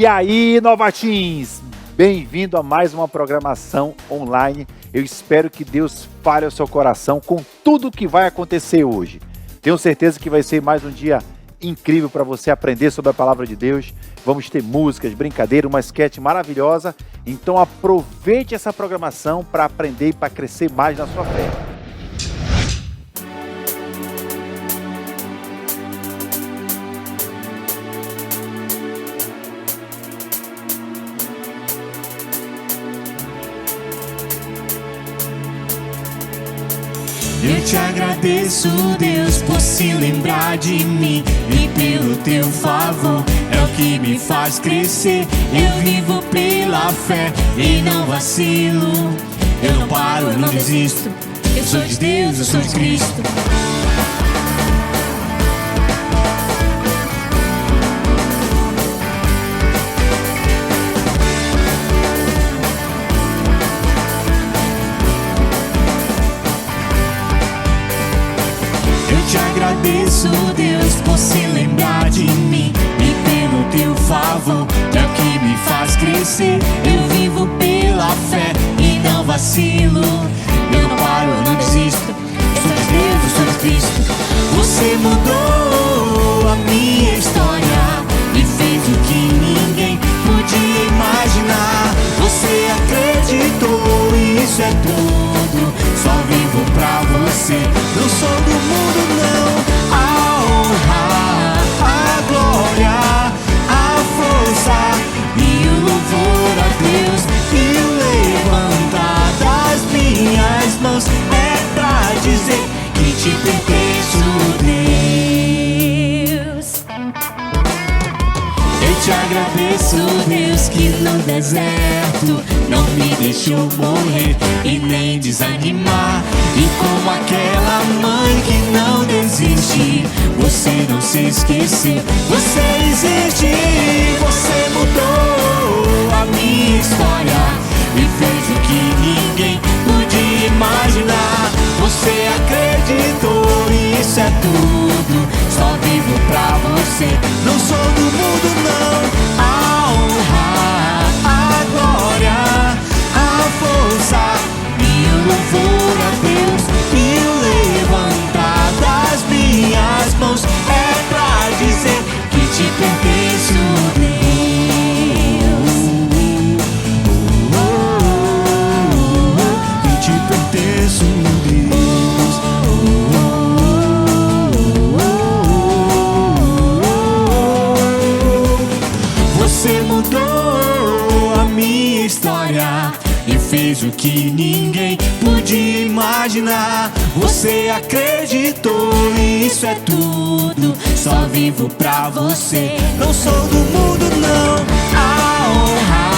E aí, novatins? Bem-vindo a mais uma programação online. Eu espero que Deus fale ao seu coração com tudo o que vai acontecer hoje. Tenho certeza que vai ser mais um dia incrível para você aprender sobre a palavra de Deus. Vamos ter músicas, brincadeira, uma sketch maravilhosa. Então aproveite essa programação para aprender e para crescer mais na sua fé. Eu te agradeço, Deus, por se lembrar de mim e pelo teu favor, é o que me faz crescer. Eu vivo pela fé e não vacilo. Eu não paro, eu não desisto. Eu sou de Deus, eu sou de Cristo. Te agradeço, Deus, por se lembrar de mim e pelo teu favor, é o que me faz crescer. Eu vivo pela fé e não vacilo. Eu não paro, eu não desisto. Eu sou de Deus, eu sou de Cristo. Você mudou a minha história e fez o que ninguém podia imaginar. Você acreditou, isso é tudo. Só vivo pra você. Não sou do mundo, não. A honra, a glória, a força e o louvor a Deus. E o levantar das minhas mãos é pra dizer que te pertenço, Deus. Eu te agradeço, Deus, que no deserto não me deixou morrer e nem desanimar. E como aquela mãe que não desiste, você não se esqueceu, você existe. Você mudou a minha história e fez o que ninguém podia imaginar. Você acreditou, isso é tudo. Só vivo pra você. Não sou do mundo, não. A honra, a glória, a força e o louvor a Deus. E o levantar das minhas mãos é pra dizer que te pertenço, Deus. Que te pertenço, Deus. Você mudou a minha história e fez o que ninguém podia imaginar. Você acreditou, isso é tudo. Só vivo pra você. Não sou do mundo, não. A honra,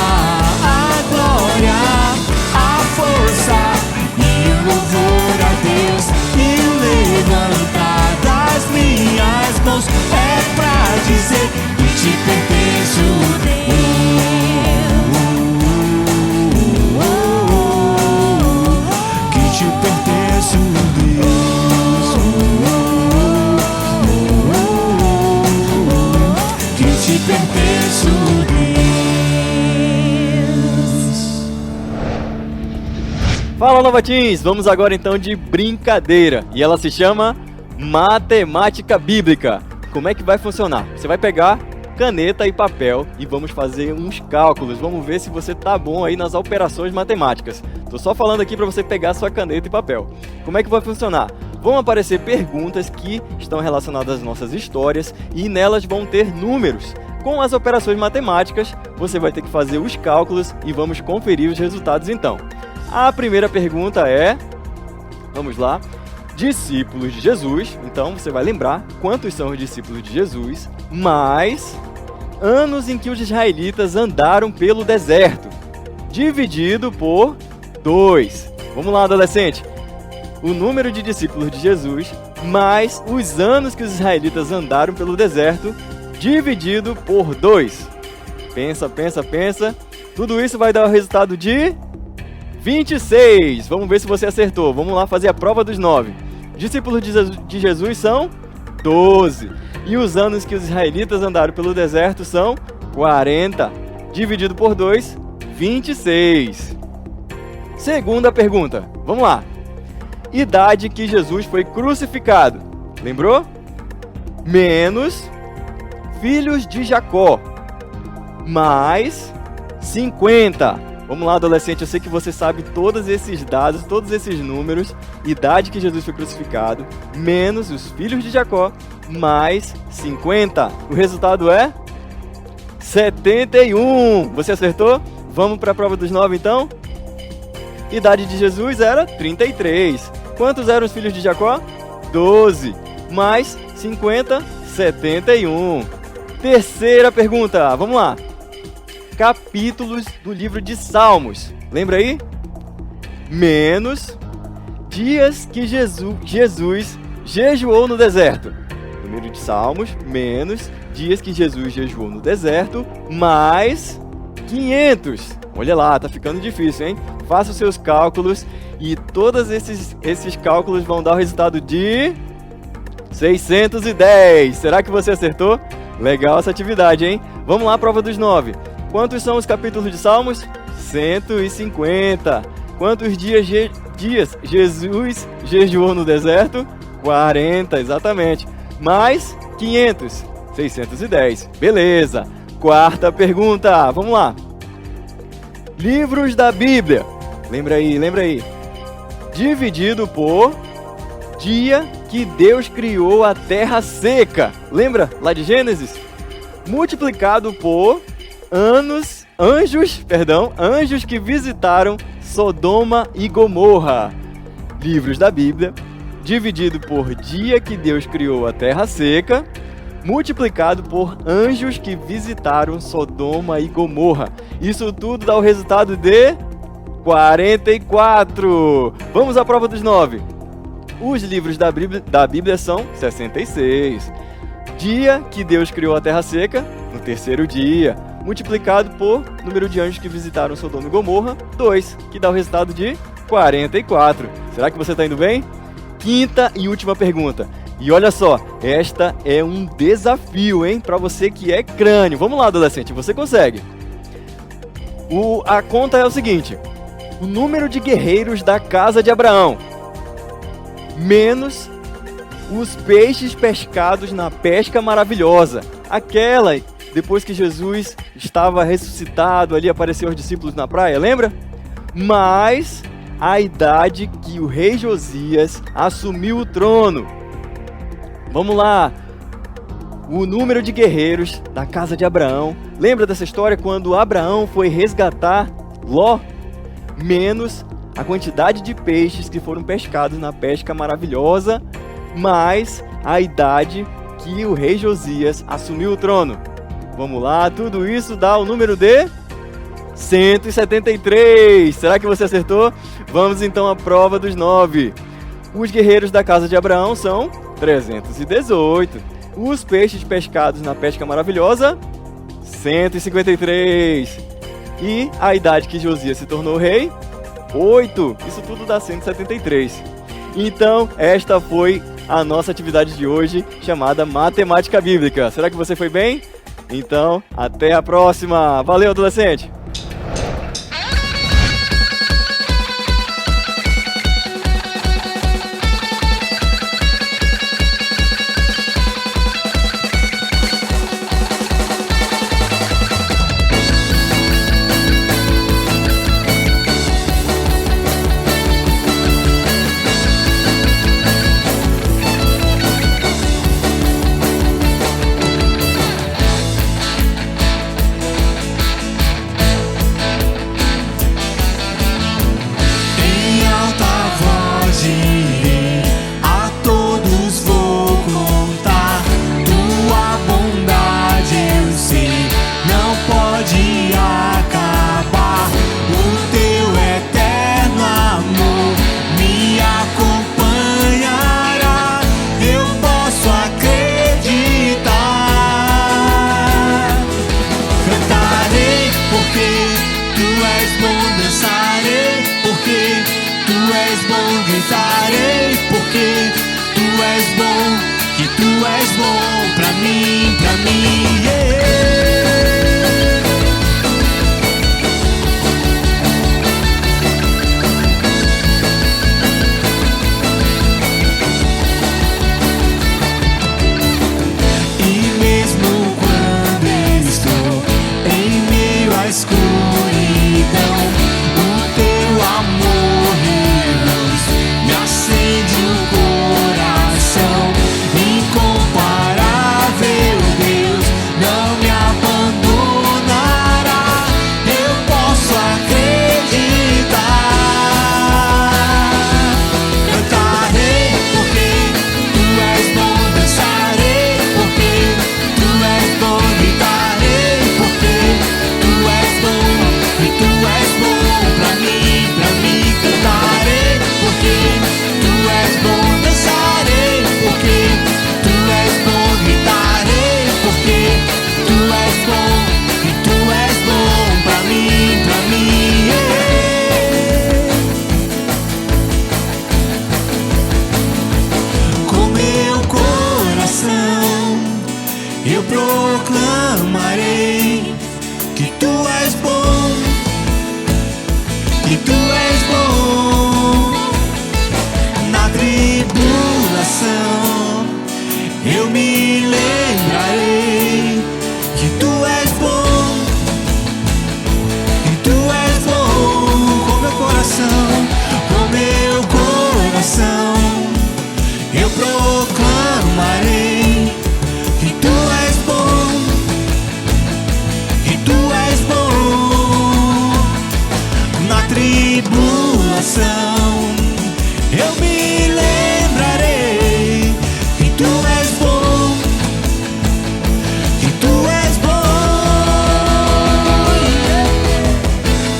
a glória, a força e o louvor a Deus. E o levantar das minhas mãos é pra dizer que te pertenço, Deus. Que te pertenço, Deus. Que te pertenço, Deus. Fala, novatins! Vamos agora então de brincadeira. E ela se chama Matemática Bíblica. Como é que vai funcionar? Você vai pegar caneta e papel e vamos fazer uns cálculos. Vamos ver se você tá bom aí nas operações matemáticas. Tô só falando aqui para você pegar sua caneta e papel. Como é que vai funcionar? Vão aparecer perguntas que estão relacionadas às nossas histórias e nelas vão ter números. Com as operações matemáticas, você vai ter que fazer os cálculos e vamos conferir os resultados então. A primeira pergunta é... Vamos lá. Discípulos de Jesus. Então você vai lembrar quantos são os discípulos de Jesus, mais anos em que os israelitas andaram pelo deserto, dividido por 2. Vamos lá, adolescente. O número de discípulos de Jesus, mais os anos que os israelitas andaram pelo deserto, dividido por 2. Pensa, pensa, pensa. Tudo isso vai dar o resultado de 26. Vamos ver se você acertou. Vamos lá fazer a prova dos 9. Discípulos de Jesus são 12. E os anos que os israelitas andaram pelo deserto são 40. Dividido por 2, 26. Segunda pergunta. Vamos lá. Idade que Jesus foi crucificado. Lembrou? Menos filhos de Jacó. Mais 50. Vamos lá, adolescente. Eu sei que você sabe todos esses dados, todos esses números. Idade que Jesus foi crucificado. Menos os filhos de Jacó. Mais 50. O resultado é 71. Você acertou? Vamos para a prova dos 9 então? Idade de Jesus era 33. Quantos eram os filhos de Jacó? 12. Mais 50, 71. Terceira pergunta, vamos lá. Capítulos do livro de Salmos. Lembra aí? Menos dias que Jesus jejuou no deserto. Número de Salmos, menos dias que Jesus jejuou no deserto, mais 500. Olha lá, tá ficando difícil, hein? Faça os seus cálculos e todos esses cálculos vão dar o resultado de 610. Será que você acertou? Legal essa atividade, hein? Vamos lá, prova dos 9. Quantos são os capítulos de Salmos? 150. Quantos dias Jesus jejuou no deserto? 40, exatamente. Mais 500. 610. Beleza. Quarta pergunta. Vamos lá. Livros da Bíblia. Lembra aí. Dividido por dia que Deus criou a terra seca. Lembra lá de Gênesis? Multiplicado por anjos que visitaram Sodoma e Gomorra. Livros da Bíblia, dividido por dia que Deus criou a terra seca, multiplicado por anjos que visitaram Sodoma e Gomorra. Isso tudo dá o resultado de 44. Vamos à prova dos 9. Os livros da Bíblia são 66. Dia que Deus criou a terra seca, no terceiro dia, multiplicado por número de anjos que visitaram Sodoma e Gomorra, 2, que dá o resultado de 44. Será que você está indo bem? Quinta e última pergunta. E olha só, esta é um desafio, hein? Para você que é crânio. Vamos lá, adolescente, você consegue. A conta é o seguinte. O número de guerreiros da casa de Abraão menos os peixes pescados na pesca maravilhosa. Aquela, depois que Jesus estava ressuscitado, ali apareceu aos discípulos na praia, lembra? Mais a idade que o rei Josias assumiu o trono. Vamos lá. O número de guerreiros da casa de Abraão. Lembra dessa história quando Abraão foi resgatar Ló? Menos a quantidade de peixes que foram pescados na pesca maravilhosa, mais a idade que o rei Josias assumiu o trono. Vamos lá, tudo isso dá o número de 173. Será que você acertou? Vamos então à prova dos 9. Os guerreiros da casa de Abraão são 318. Os peixes pescados na pesca maravilhosa, 153. E a idade que Josias se tornou rei, 8. Isso tudo dá 173. Então, esta foi a nossa atividade de hoje, chamada Matemática Bíblica. Será que você foi bem? Então, até a próxima. Valeu, adolescente! Gritarei porque tu és bom, que tu és bom pra mim, yeah. eu proclamarei que tu és bom, que tu és bom. Na tribulação eu me lembrarei que tu és bom, que tu és bom. Com meu coração, eu proclamarei que tu és bom, que tu és bom. Na tribulação eu me lembrarei que tu és bom, que tu és bom.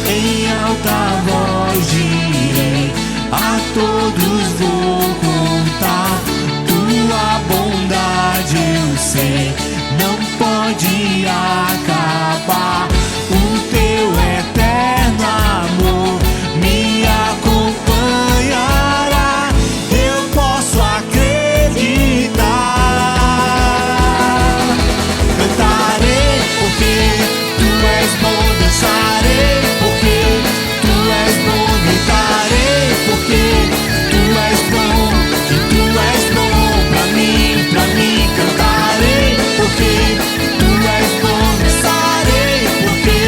Em alta voz direi, a todos vou contar tua bondade, eu sei, não pode acabar. O teu eterno amor me acompanhará, eu posso acreditar. Cantarei porque tu és bom, dançarei porque tu és bom, gritarei porque tu és bom, que tu és bom pra mim, cantarei porque tu és bom, dançarei porque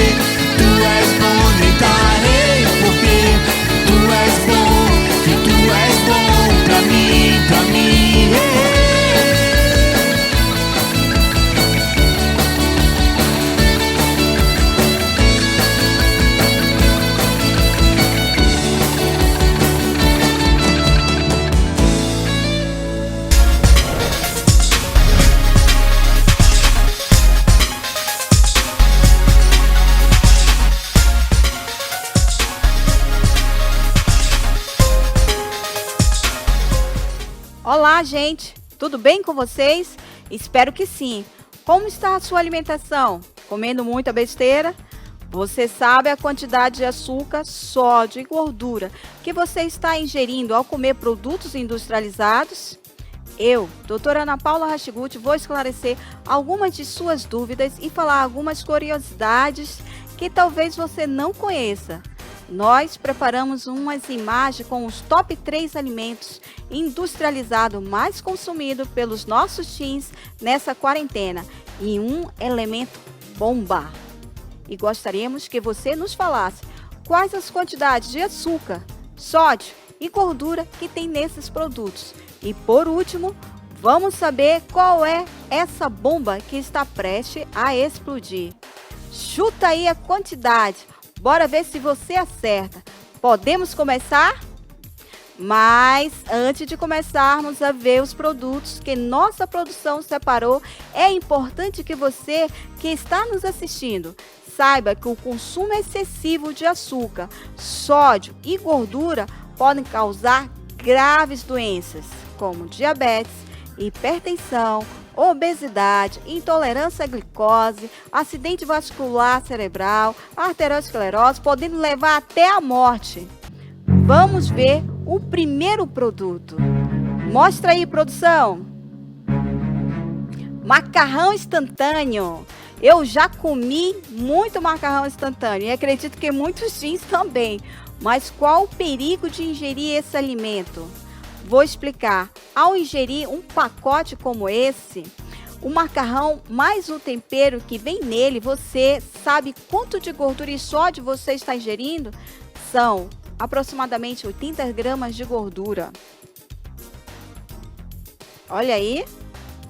tu és bom, gritarei porque tu és bom, que tu és bom pra mim, Olá, gente! Tudo bem com vocês? Espero que sim. Como está a sua alimentação? Comendo muita besteira? Você sabe a quantidade de açúcar, sódio e gordura que você está ingerindo ao comer produtos industrializados? Eu, doutora Ana Paula Rashiguchi, vou esclarecer algumas de suas dúvidas e falar algumas curiosidades que talvez você não conheça. Nós preparamos umas imagens com os top 3 alimentos industrializados mais consumidos pelos nossos teens nessa quarentena e um elemento bomba. E gostaríamos que você nos falasse quais as quantidades de açúcar, sódio e gordura que tem nesses produtos. E por último, vamos saber qual é essa bomba que está prestes a explodir. Chuta aí a quantidade. Bora ver se você acerta. Podemos começar? Mas antes de começarmos a ver os produtos que nossa produção separou, é importante que você que está nos assistindo saiba que o consumo excessivo de açúcar, sódio e gordura podem causar graves doenças, como diabetes, hipertensão, obesidade, intolerância à glicose, acidente vascular cerebral, arteriosclerose, podendo levar até a morte. Vamos ver o primeiro produto. Mostra aí, produção. Macarrão instantâneo. Eu já comi muito macarrão instantâneo e acredito que muitos teens também. Mas qual o perigo de ingerir esse alimento? Vou explicar. Ao ingerir um pacote como esse, o macarrão mais o tempero que vem nele, você sabe quanto de gordura e sódio você está ingerindo? São aproximadamente 80 gramas de gordura. Olha aí,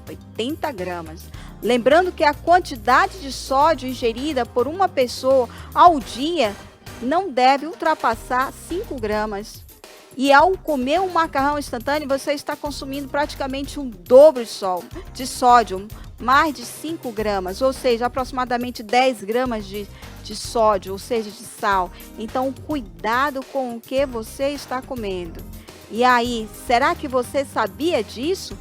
80 gramas. Lembrando que a quantidade de sódio ingerida por uma pessoa ao dia não deve ultrapassar 5 gramas. E ao comer um macarrão instantâneo, você está consumindo praticamente um dobro de sódio, mais de 5 gramas, ou seja, aproximadamente 10 gramas de sódio, ou seja, de sal. Então, cuidado com o que você está comendo. E aí, será que você sabia disso?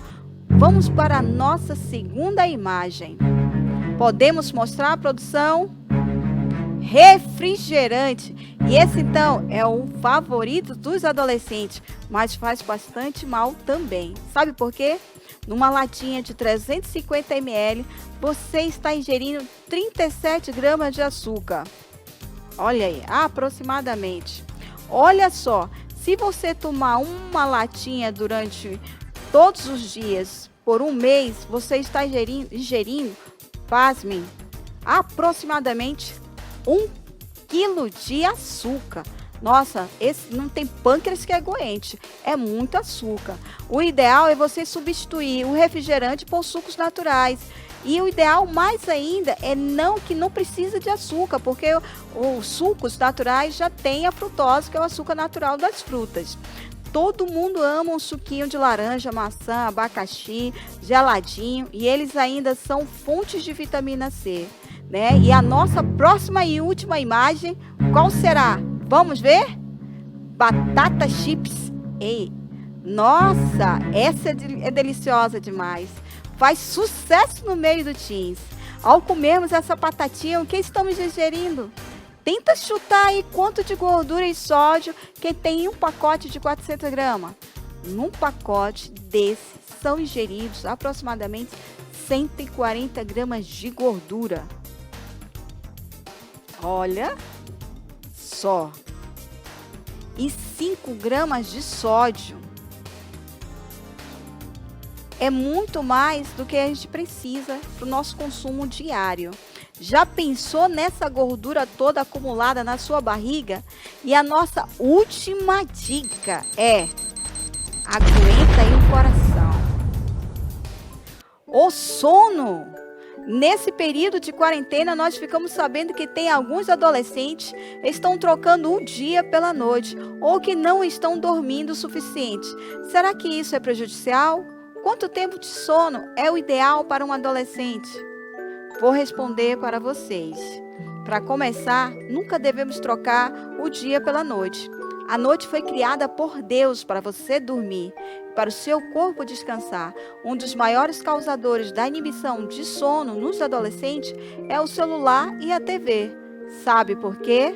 Vamos para a nossa segunda imagem. Podemos mostrar a produção? Refrigerante. E esse então é o favorito dos adolescentes, mas faz bastante mal também. Sabe por quê? Numa latinha de 350 ml, você está ingerindo 37 gramas de açúcar. Olha aí, aproximadamente. Olha só, se você tomar uma latinha durante todos os dias, por um mês, você está ingerindo, pasmem, aproximadamente 1 quilo de açúcar. Nossa, esse não tem pâncreas que aguente, é muito açúcar. O ideal é você substituir o refrigerante por sucos naturais. E o ideal mais ainda é que não precisa de açúcar, porque os sucos naturais já tem a frutose, que é o açúcar natural das frutas. Todo mundo ama um suquinho de laranja, maçã, abacaxi, geladinho, e eles ainda são fontes de vitamina C, né? E a nossa próxima e última imagem, qual será? Vamos ver? Batata chips. Ei, nossa, essa é deliciosa demais. Faz sucesso no meio do teens. Ao comermos essa batatinha, o que estamos ingerindo? Tenta chutar aí quanto de gordura e sódio que tem em um pacote de 400 gramas. Num pacote desse são ingeridos aproximadamente 140 gramas de gordura. Olha só. E 5 gramas de sódio. É muito mais do que a gente precisa para o nosso consumo diário. Já pensou nessa gordura toda acumulada na sua barriga? E a nossa última dica é: aguenta aí o coração. O sono. Nesse período de quarentena, nós ficamos sabendo que tem alguns adolescentes que estão trocando o dia pela noite ou que não estão dormindo o suficiente. Será que isso é prejudicial? Quanto tempo de sono é o ideal para um adolescente? Vou responder para vocês. Para começar, nunca devemos trocar o dia pela noite. A noite foi criada por Deus para você dormir, para o seu corpo descansar. Um dos maiores causadores da inibição de sono nos adolescentes é o celular e a TV. Sabe por quê?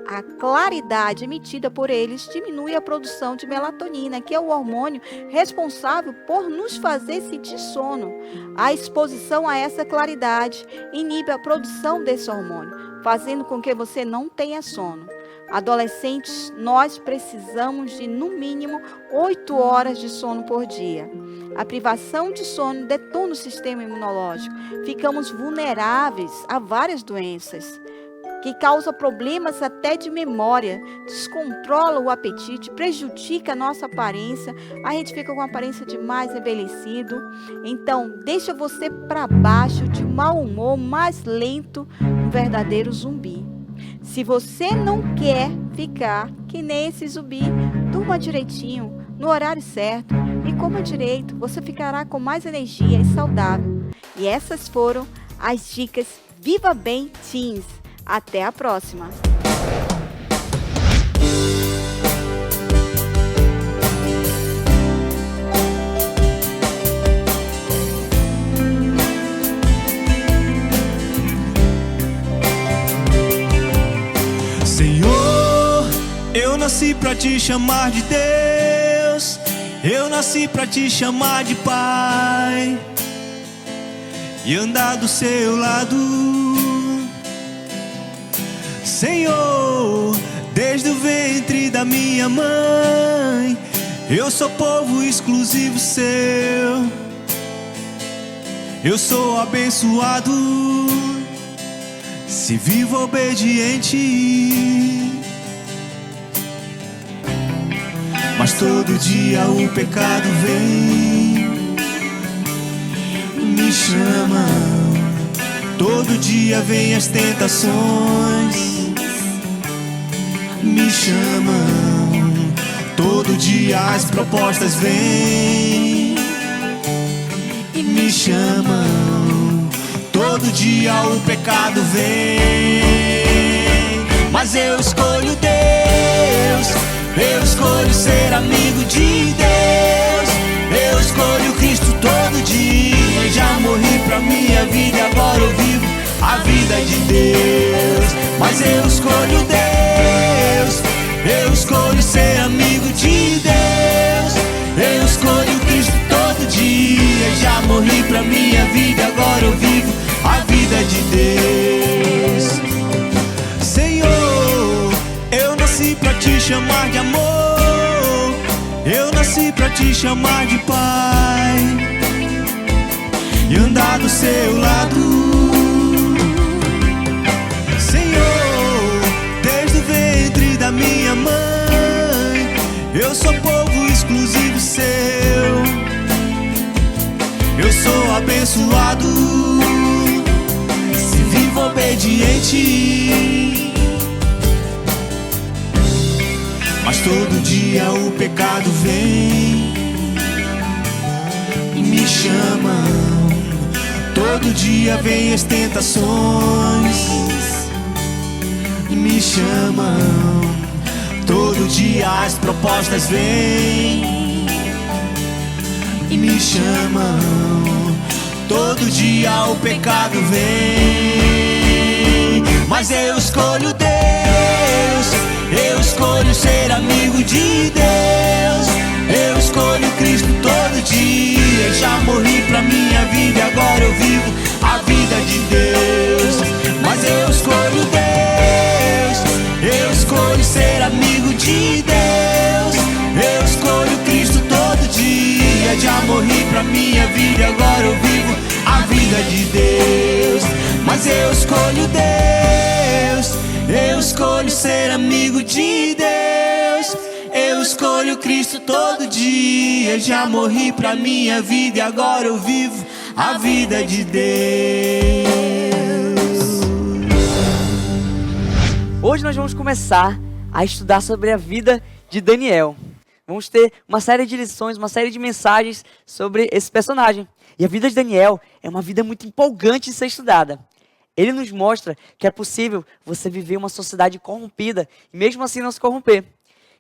A claridade emitida por eles diminui a produção de melatonina, que é o hormônio responsável por nos fazer sentir sono. A exposição a essa claridade inibe a produção desse hormônio, fazendo com que você não tenha sono. Adolescentes, nós precisamos de no mínimo 8 horas de sono por dia. A privação de sono detona o sistema imunológico. Ficamos vulneráveis a várias doenças, que causa problemas até de memória, descontrola o apetite, prejudica a nossa aparência, a gente fica com a aparência de mais envelhecido. Então, deixa você para baixo, de mau humor, mais lento, um verdadeiro zumbi. Se você não quer ficar que nem esse zumbi, durma direitinho, no horário certo e coma direito, você ficará com mais energia e saudável. E essas foram as dicas Viva Bem Teens. Até a próxima! Senhor, eu nasci pra te chamar de Deus, eu nasci pra te chamar de Pai e andar do seu lado. Senhor, desde o ventre da minha mãe, eu sou povo exclusivo seu. Eu sou abençoado se vivo obediente. Mas todo dia o pecado vem, me chama. Todo dia vem as tentações, me chamam. Todo dia as propostas vêm e me chamam. Todo dia o pecado vem, mas eu escolho Deus. Eu escolho ser amigo de Deus. Eu escolho Cristo todo dia. Já morri pra minha vida e agora eu vivo a vida de Deus. Mas eu escolho Deus. Eu escolho ser amigo de Deus. Eu escolho Cristo todo dia. Já morri pra minha vida, agora eu vivo a vida de Deus. Senhor, eu nasci pra te chamar de amor. Eu nasci pra te chamar de Pai e andar do seu lado. Senhor, desde o ventre da minha mãe, eu sou povo exclusivo seu. Eu sou abençoado se vivo obediente. Mas todo dia o pecado vem e me chama. Todo dia vem as tentações e me chamam. Todo dia as propostas vêm e me chamam. Todo dia o pecado vem. Mas eu escolho Deus. Eu escolho ser amigo de Deus. Eu escolho Cristo todo dia. Já morri pra minha vida, agora eu vivo a vida de Deus. Mas eu escolho Deus. Eu escolho ser amigo de Deus. Eu escolho Cristo todo dia. Já morri pra minha vida, agora eu vivo a vida de Deus. Mas eu escolho Deus. Eu escolho ser amigo de Deus. Eu escolho Cristo todo dia. Já morri pra minha vida e agora eu vivo a vida de Deus. Hoje nós vamos começar a estudar sobre a vida de Daniel. Vamos ter uma série de lições, uma série de mensagens sobre esse personagem. E a vida de Daniel é uma vida muito empolgante de ser estudada. Ele nos mostra que é possível você viver uma sociedade corrompida e mesmo assim não se corromper.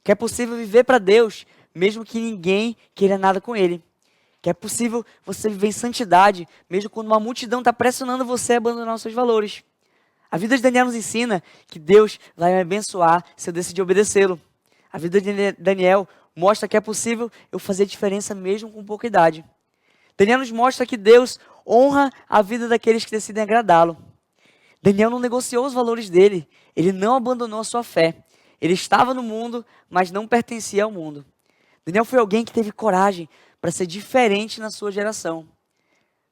Que é possível viver para Deus, mesmo que ninguém queira nada com Ele. Que é possível você viver em santidade, mesmo quando uma multidão está pressionando você a abandonar os seus valores. A vida de Daniel nos ensina que Deus vai me abençoar se eu decidir obedecê-lo. A vida de Daniel mostra que é possível eu fazer diferença mesmo com pouca idade. Daniel nos mostra que Deus honra a vida daqueles que decidem agradá-lo. Daniel não negociou os valores dele, ele não abandonou a sua fé. Ele estava no mundo, mas não pertencia ao mundo. Daniel foi alguém que teve coragem para ser diferente na sua geração.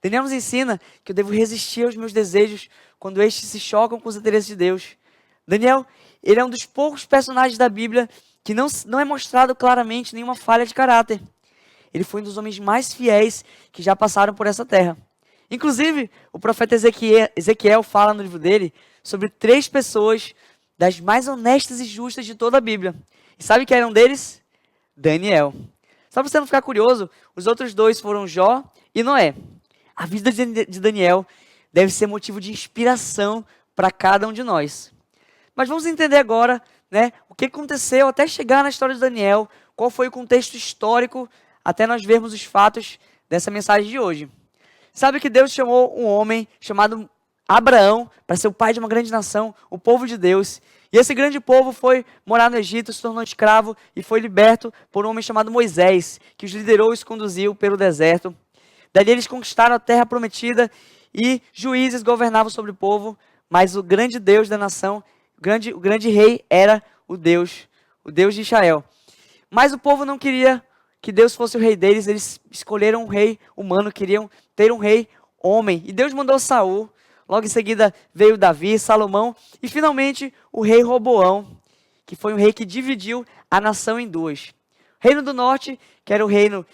Daniel nos ensina que eu devo resistir aos meus desejos quando estes se chocam com os interesses de Deus. Daniel, ele é um dos poucos personagens da Bíblia que não é mostrado claramente nenhuma falha de caráter. Ele foi um dos homens mais fiéis que já passaram por essa terra. Inclusive, o profeta Ezequiel fala no livro dele sobre 3 pessoas das mais honestas e justas de toda a Bíblia. E sabe quem era um deles? Daniel. Só para você não ficar curioso, os outros 2 foram Jó e Noé. A vida de Daniel deve ser motivo de inspiração para cada um de nós. Mas vamos entender agora, o que aconteceu até chegar na história de Daniel, qual foi o contexto histórico, até nós vermos os fatos dessa mensagem de hoje. Sabe que Deus chamou um homem chamado Abraão para ser o pai de uma grande nação, o povo de Deus. E esse grande povo foi morar no Egito, se tornou escravo e foi liberto por um homem chamado Moisés, que os liderou e os conduziu pelo deserto. Dali eles conquistaram a terra prometida e juízes governavam sobre o povo, mas o grande Deus da nação, o grande rei era o Deus de Israel. Mas o povo não queria que Deus fosse o rei deles, eles escolheram um rei humano, queriam ter um rei homem. E Deus mandou Saul, logo em seguida veio Davi, Salomão e finalmente o rei Roboão, que foi um rei que dividiu a nação em 2. O reino do norte, que era o reino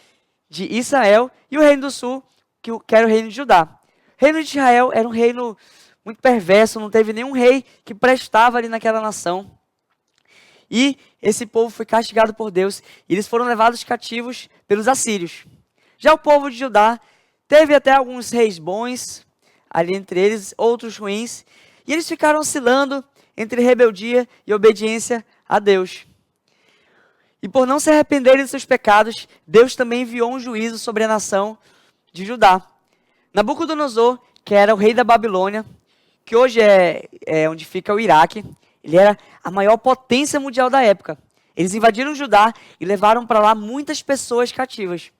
de Israel, e o reino do sul, que era o reino de Judá. O reino de Israel era um reino muito perverso, não teve nenhum rei que prestava ali naquela nação. E esse povo foi castigado por Deus, e eles foram levados cativos pelos assírios. Já o povo de Judá teve até alguns reis bons, ali entre eles, outros ruins, e eles ficaram oscilando entre rebeldia e obediência a Deus. E por não se arrependerem dos seus pecados, Deus também enviou um juízo sobre a nação de Judá. Nabucodonosor, que era o rei da Babilônia, que hoje é onde fica o Iraque, ele era a maior potência mundial da época. Eles invadiram Judá e levaram para lá muitas pessoas cativas.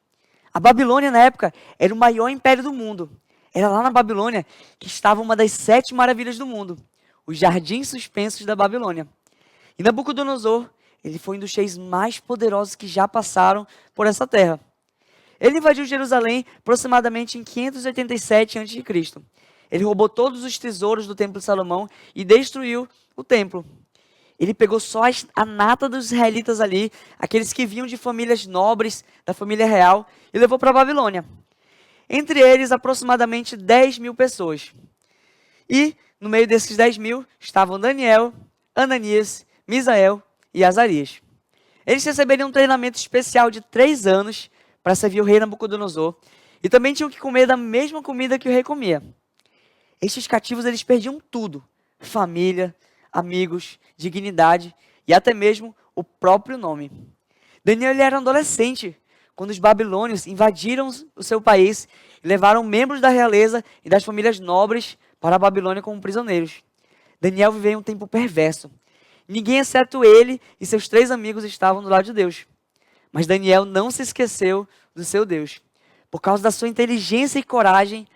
A Babilônia, na época, era o maior império do mundo. Era lá na Babilônia que estava uma das 7 maravilhas do mundo, os jardins suspensos da Babilônia. E Nabucodonosor, ele foi um dos reis mais poderosos que já passaram por essa terra. Ele invadiu Jerusalém aproximadamente em 587 a.C. Ele roubou todos os tesouros do templo de Salomão e destruiu o templo. Ele pegou só a nata dos israelitas ali, aqueles que vinham de famílias nobres, da família real, e levou para a Babilônia. Entre eles, aproximadamente 10.000 pessoas. E, no meio desses 10.000, estavam Daniel, Ananias, Misael e Azarias. Eles receberiam um treinamento especial de 3 anos para servir o rei Nabucodonosor, e também tinham que comer da mesma comida que o rei comia. Estes cativos, eles perdiam tudo: família, amigos, dignidade e até mesmo o próprio nome. Daniel, ele era um adolescente quando os babilônios invadiram o seu país e levaram membros da realeza e das famílias nobres para a Babilônia como prisioneiros. Daniel viveu em um tempo perverso. Ninguém exceto ele e seus 3 amigos estavam do lado de Deus. Mas Daniel não se esqueceu do seu Deus. Por causa da sua inteligência e coragem,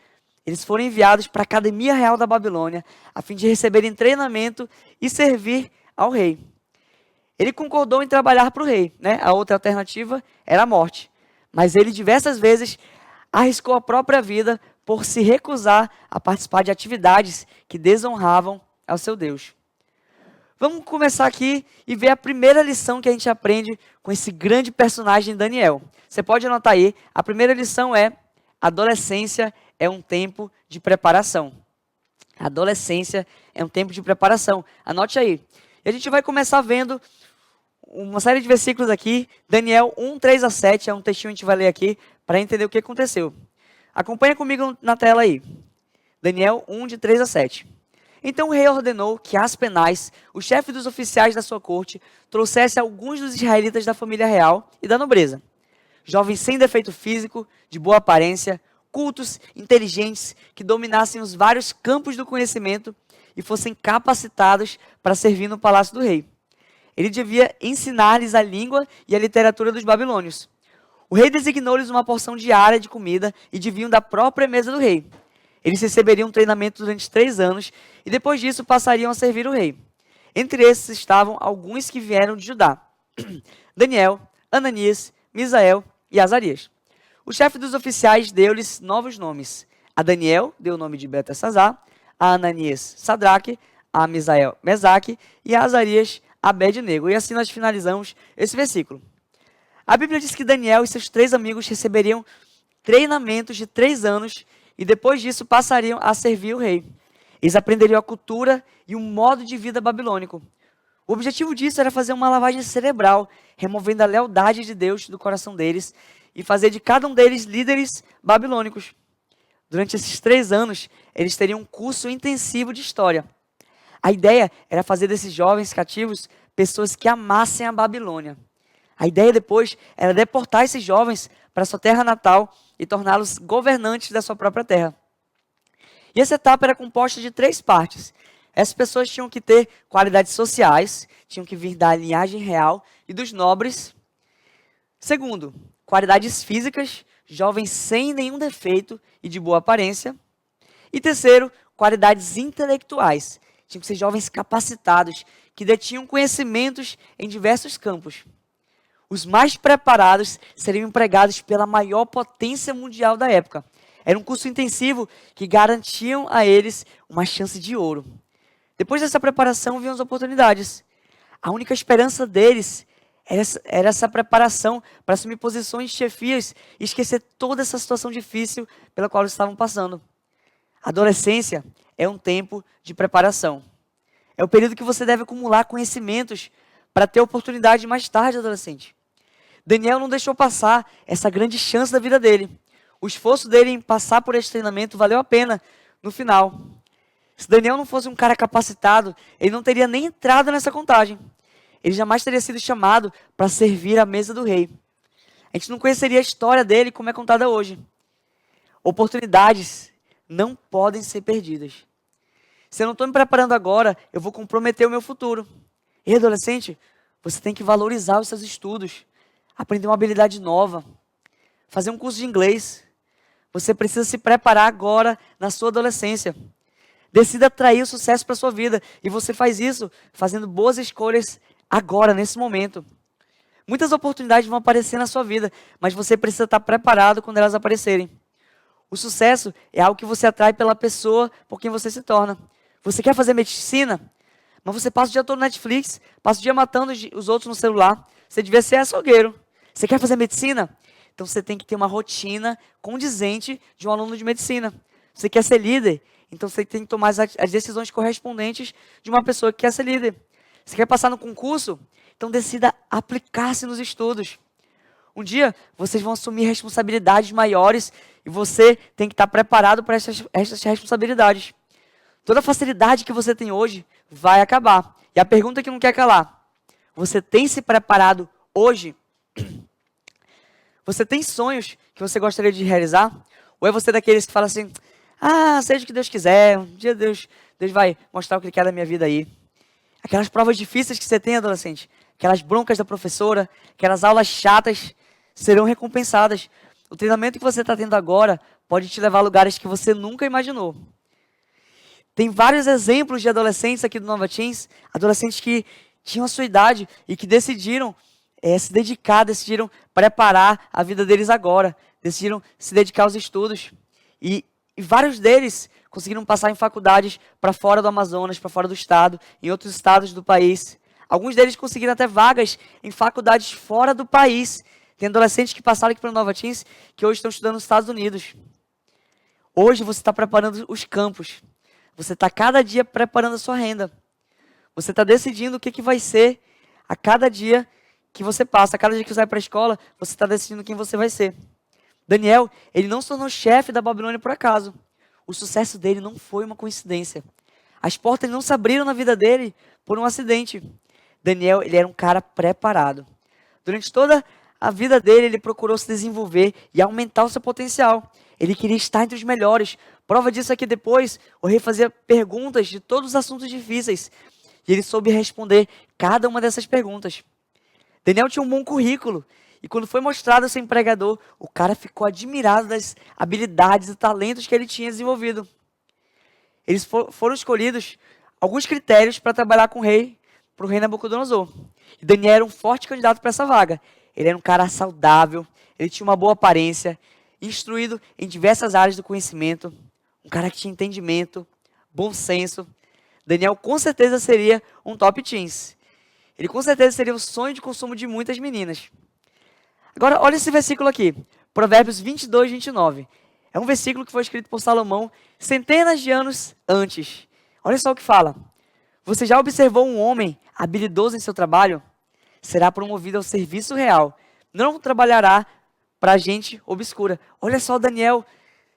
eles foram enviados para a Academia Real da Babilônia, a fim de receberem treinamento e servir ao rei. Ele concordou em trabalhar para o rei, né? A outra alternativa era a morte. Mas ele diversas vezes arriscou a própria vida por se recusar a participar de atividades que desonravam ao seu Deus. Vamos começar aqui e ver a primeira lição que a gente aprende com esse grande personagem Daniel. Você pode anotar aí, a primeira lição é: adolescência é um tempo de preparação. Adolescência é um tempo de preparação. Anote aí. E a gente vai começar vendo uma série de versículos aqui. Daniel 1, 3 a 7, é um textinho que a gente vai ler aqui para entender o que aconteceu. Acompanha comigo na tela aí. Daniel 1, de 3 a 7. Então o rei ordenou que Aspenaz, o chefe dos oficiais da sua corte, trouxesse alguns dos israelitas da família real e da nobreza. Jovens sem defeito físico, de boa aparência, cultos, inteligentes, que dominassem os vários campos do conhecimento e fossem capacitados para servir no palácio do rei. Ele devia ensinar-lhes a língua e a literatura dos babilônios. O rei designou-lhes uma porção diária de comida e de vinho da própria mesa do rei. Eles receberiam um treinamento durante 3 anos e depois disso passariam a servir o rei. Entre esses estavam alguns que vieram de Judá: Daniel, Ananias, Misael e Azarias. O chefe dos oficiais deu-lhes novos nomes. A Daniel deu o nome de Beltesazar, a Ananias, Sadraque, a Misael, Mesaque e a Azarias, Abed-nego. E assim nós finalizamos esse versículo. A Bíblia diz que Daniel e seus 3 amigos receberiam treinamentos de 3 anos e depois disso passariam a servir o rei. Eles aprenderiam a cultura e o modo de vida babilônico. O objetivo disso era fazer uma lavagem cerebral, removendo a lealdade de Deus do coração deles e fazer de cada um deles líderes babilônicos. Durante esses 3 anos, eles teriam um curso intensivo de história. A ideia era fazer desses jovens cativos pessoas que amassem a Babilônia. A ideia depois era deportar esses jovens para sua terra natal e torná-los governantes da sua própria terra. E essa etapa era composta de 3 partes. Essas pessoas tinham que ter qualidades sociais, tinham que vir da linhagem real e dos nobres. Segundo, qualidades físicas, jovens sem nenhum defeito e de boa aparência. E terceiro, qualidades intelectuais. Tinham que ser jovens capacitados, que detinham conhecimentos em diversos campos. Os mais preparados seriam empregados pela maior potência mundial da época. Era um curso intensivo que garantiam a eles uma chance de ouro. Depois dessa preparação vinham as oportunidades. A única esperança deles era essa preparação para assumir posições de chefias e esquecer toda essa situação difícil pela qual eles estavam passando. A adolescência é um tempo de preparação. É o período que você deve acumular conhecimentos para ter oportunidade mais tarde, adolescente. Daniel não deixou passar essa grande chance da vida dele. O esforço dele em passar por esse treinamento valeu a pena no final. Se Daniel não fosse um cara capacitado, ele não teria nem entrado nessa contagem. Ele jamais teria sido chamado para servir à mesa do rei. A gente não conheceria a história dele como é contada hoje. Oportunidades não podem ser perdidas. Se eu não estou me preparando agora, eu vou comprometer o meu futuro. E adolescente, Você tem que valorizar os seus estudos, aprender uma habilidade nova, fazer um curso de inglês. Você precisa se preparar agora na sua adolescência. Decida atrair o sucesso para a sua vida. E você faz isso fazendo boas escolhas agora, nesse momento. Muitas oportunidades vão aparecer na sua vida, mas você precisa estar preparado quando elas aparecerem. O sucesso é algo que você atrai pela pessoa por quem você se torna. Você quer fazer medicina, mas você passa o dia todo no Netflix, passa o dia matando os outros no celular. Você devia ser açougueiro. Você quer fazer medicina? Então você tem que ter uma rotina condizente de um aluno de medicina. Você quer ser líder? Então você tem que tomar as decisões correspondentes de uma pessoa que quer ser líder. Você quer passar no concurso? Então decida aplicar-se nos estudos. Um dia vocês vão assumir responsabilidades maiores e você tem que estar preparado para essas responsabilidades. Toda a facilidade que você tem hoje vai acabar. E a pergunta que não quer calar: você tem se preparado hoje? Você tem sonhos que você gostaria de realizar? Ou é você daqueles que fala assim: seja o que Deus quiser, um dia Deus vai mostrar o que Ele quer da minha vida aí. Aquelas provas difíceis que você tem, adolescente, aquelas broncas da professora, aquelas aulas chatas, serão recompensadas. O treinamento que você está tendo agora pode te levar a lugares que você nunca imaginou. Tem vários exemplos de adolescentes aqui do Nova Teens, adolescentes que tinham a sua idade e que decidiram se dedicar, decidiram preparar a vida deles agora, decidiram se dedicar aos estudos. E vários deles conseguiram passar em faculdades para fora do Amazonas, para fora do estado, em outros estados do país. Alguns deles conseguiram até vagas em faculdades fora do país. Tem adolescentes que passaram aqui pelo Nova Teens que hoje estão estudando nos Estados Unidos. Hoje você está preparando os campos. Você está cada dia preparando a sua renda. Você está decidindo o que vai ser a cada dia que você passa. A cada dia que você vai para a escola, você está decidindo quem você vai ser. Daniel, ele não se tornou chefe da Babilônia por acaso. O sucesso dele não foi uma coincidência. As portas não se abriram na vida dele por um acidente. Daniel, ele era um cara preparado. Durante toda a vida dele, ele procurou se desenvolver e aumentar o seu potencial. Ele queria estar entre os melhores. Prova disso é que depois o rei fazia perguntas de todos os assuntos difíceis. E ele soube responder cada uma dessas perguntas. Daniel tinha um bom currículo. E quando foi mostrado ao seu empregador, o cara ficou admirado das habilidades e talentos que ele tinha desenvolvido. Eles foram escolhidos alguns critérios para trabalhar com o rei, para o rei Nabucodonosor. E Daniel era um forte candidato para essa vaga. Ele era um cara saudável, ele tinha uma boa aparência, instruído em diversas áreas do conhecimento, um cara que tinha entendimento, bom senso. Daniel com certeza seria um top teens. Ele com certeza seria o sonho de consumo de muitas meninas. Agora, olha esse versículo aqui, Provérbios 22, 29. É um versículo que foi escrito por Salomão centenas de anos antes. Olha só o que fala. Você já observou um homem habilidoso em seu trabalho? Será promovido ao serviço real. Não trabalhará para gente obscura. Olha só Daniel.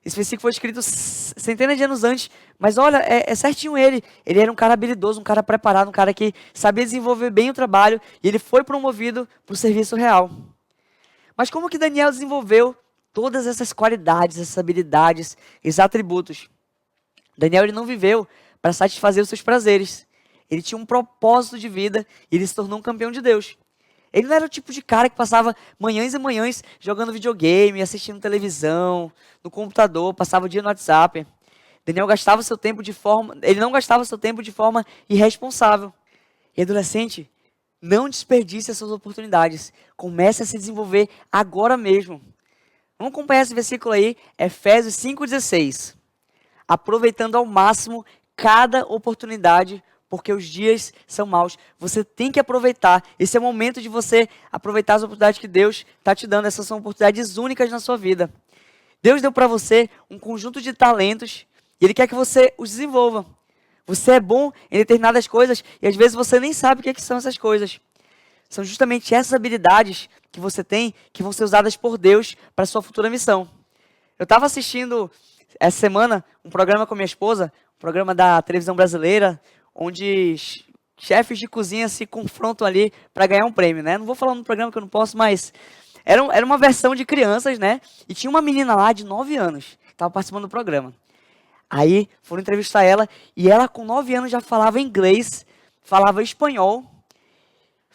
Esse versículo foi escrito centenas de anos antes. Mas olha, é certinho ele. Ele era um cara habilidoso, um cara preparado, um cara que sabia desenvolver bem o trabalho. E ele foi promovido para o serviço real. Mas como que Daniel desenvolveu todas essas qualidades, essas habilidades, esses atributos? Daniel ele não viveu para satisfazer os seus prazeres. Ele tinha um propósito de vida e ele se tornou um campeão de Deus. Ele não era o tipo de cara que passava manhãs e manhãs jogando videogame, assistindo televisão, no computador, passava o dia no WhatsApp. Daniel gastava seu tempo ele não gastava seu tempo de forma irresponsável. E adolescente, não desperdice essas oportunidades. Comece a se desenvolver agora mesmo. Vamos acompanhar esse versículo aí, Efésios 5,16. Aproveitando ao máximo cada oportunidade, porque os dias são maus. Você tem que aproveitar. Esse é o momento de você aproveitar as oportunidades que Deus está te dando. Essas são oportunidades únicas na sua vida. Deus deu para você um conjunto de talentos e Ele quer que você os desenvolva. Você é bom em determinadas coisas e às vezes você nem sabe o que são essas coisas. São justamente essas habilidades que você tem que vão ser usadas por Deus para a sua futura missão. Eu estava assistindo essa semana um programa com minha esposa, um programa da televisão brasileira, onde chefes de cozinha se confrontam ali para ganhar um prêmio, né? Não vou falar no programa que eu não posso, mas era uma versão de crianças, né? E tinha uma menina lá de 9 anos que estava participando do programa. Aí foram entrevistar ela e ela com 9 anos já falava inglês, falava espanhol,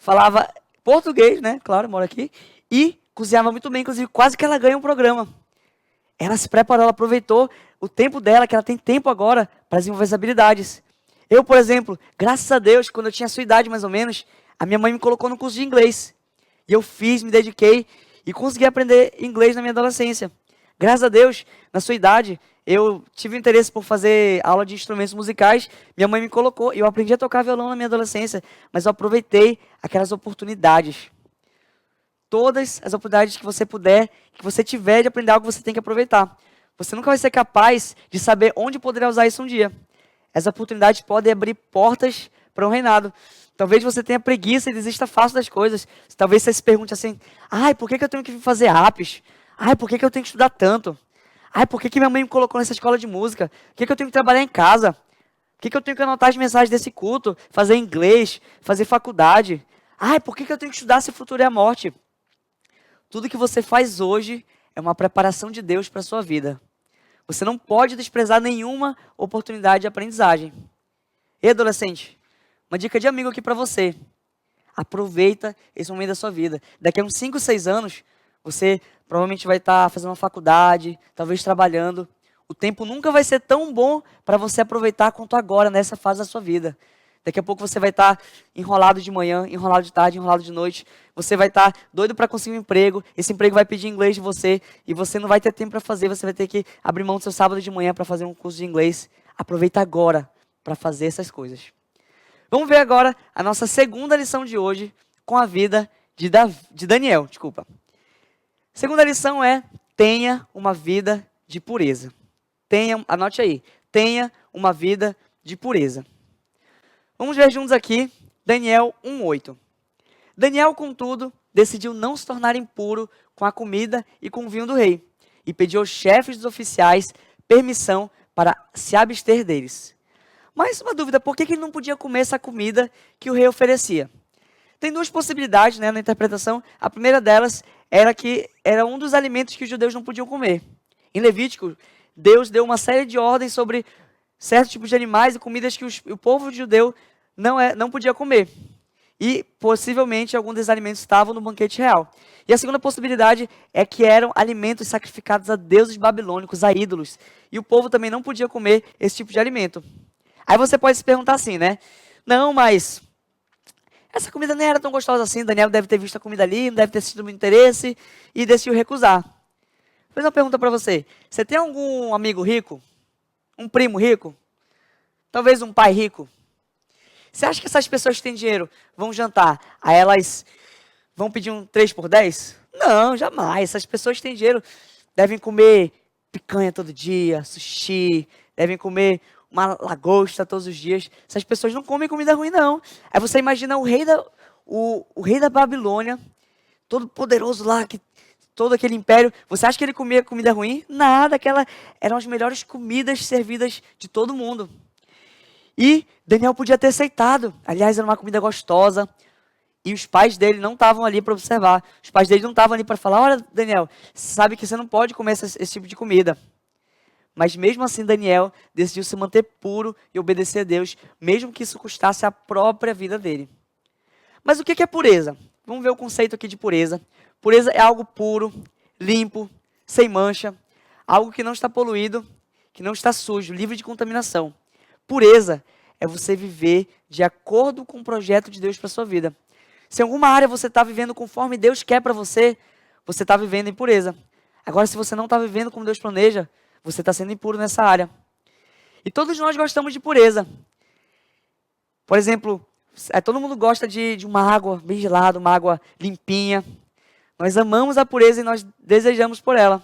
falava português, né? Claro, mora aqui. E cozinhava muito bem, inclusive quase que ela ganha um programa. Ela se preparou, ela aproveitou o tempo dela, que ela tem tempo agora, para desenvolver as habilidades. Eu, por exemplo, graças a Deus, quando eu tinha a sua idade mais ou menos, a minha mãe me colocou no curso de inglês. E eu fiz, me dediquei e consegui aprender inglês na minha adolescência. Graças a Deus, na sua idade, eu tive interesse por fazer aula de instrumentos musicais. Minha mãe me colocou e eu aprendi a tocar violão na minha adolescência. Mas eu aproveitei aquelas oportunidades. Todas as oportunidades que você puder, que você tiver de aprender algo, você tem que aproveitar. Você nunca vai ser capaz de saber onde poderá usar isso um dia. Essas oportunidades podem abrir portas para um reinado. Talvez você tenha preguiça e desista fácil das coisas. Talvez você se pergunte assim, ai, por que eu tenho que fazer apps? Ai, por que eu tenho que estudar tanto? Ai, por que minha mãe me colocou nessa escola de música? Por que eu tenho que trabalhar em casa? Por que eu tenho que anotar as mensagens desse culto? Fazer inglês? Fazer faculdade? Ai, por que eu tenho que estudar se o futuro é a morte? Tudo que você faz hoje é uma preparação de Deus para a sua vida. Você não pode desprezar nenhuma oportunidade de aprendizagem. E adolescente, uma dica de amigo aqui para você. Aproveita esse momento da sua vida. Daqui a uns 5, 6 anos, você provavelmente vai estar fazendo uma faculdade, talvez trabalhando. O tempo nunca vai ser tão bom para você aproveitar quanto agora, nessa fase da sua vida. Daqui a pouco você vai estar enrolado de manhã, enrolado de tarde, enrolado de noite. Você vai estar doido para conseguir um emprego. Esse emprego vai pedir inglês de você e você não vai ter tempo para fazer. Você vai ter que abrir mão do seu sábado de manhã para fazer um curso de inglês. Aproveita agora para fazer essas coisas. Vamos ver agora a nossa segunda lição de hoje com a vida de Daniel. Segunda lição é: tenha uma vida de pureza. Anote aí, tenha uma vida de pureza. Vamos ver juntos aqui, Daniel 1:8. Daniel, contudo, decidiu não se tornar impuro com a comida e com o vinho do rei, e pediu aos chefes dos oficiais permissão para se abster deles. Mas uma dúvida, por que ele não podia comer essa comida que o rei oferecia? Tem duas possibilidades, na interpretação. A primeira delas era que era um dos alimentos que os judeus não podiam comer. Em Levítico, Deus deu uma série de ordens sobre certos tipos de animais e comidas que o povo judeu não podia comer. E, possivelmente, alguns desses alimentos estavam no banquete real. E a segunda possibilidade é que eram alimentos sacrificados a deuses babilônicos, a ídolos. E o povo também não podia comer esse tipo de alimento. Aí você pode se perguntar assim, né? Não, mas essa comida nem era tão gostosa assim. Daniel deve ter visto a comida ali, não deve ter sentido muito interesse e decidiu recusar. Vou fazer uma pergunta para você. Você tem algum amigo rico? Um primo rico? Talvez um pai rico? Você acha que essas pessoas que têm dinheiro vão jantar? Aí elas vão pedir um 3 por 10? Não, jamais. Essas pessoas que têm dinheiro devem comer picanha todo dia, sushi, devem comer uma lagosta todos os dias. Essas pessoas não comem comida ruim, não. Aí você imagina o rei da Babilônia, todo poderoso lá, todo aquele império. Você acha que ele comia comida ruim? Nada, eram as melhores comidas servidas de todo mundo. E Daniel podia ter aceitado. Aliás, era uma comida gostosa. E os pais dele não estavam ali para observar. Os pais dele não estavam ali para falar: olha, Daniel, você sabe que você não pode comer esse tipo de comida. Mas mesmo assim, Daniel decidiu se manter puro e obedecer a Deus, mesmo que isso custasse a própria vida dele. Mas o que é pureza? Vamos ver o conceito aqui de pureza. Pureza é algo puro, limpo, sem mancha, algo que não está poluído, que não está sujo, livre de contaminação. Pureza é você viver de acordo com o projeto de Deus para a sua vida. Se em alguma área você está vivendo conforme Deus quer para você, você está vivendo em pureza. Agora, se você não está vivendo como Deus planeja, você está sendo impuro nessa área. E todos nós gostamos de pureza. Por exemplo, todo mundo gosta de uma água bem gelada, uma água limpinha. Nós amamos a pureza e nós desejamos por ela.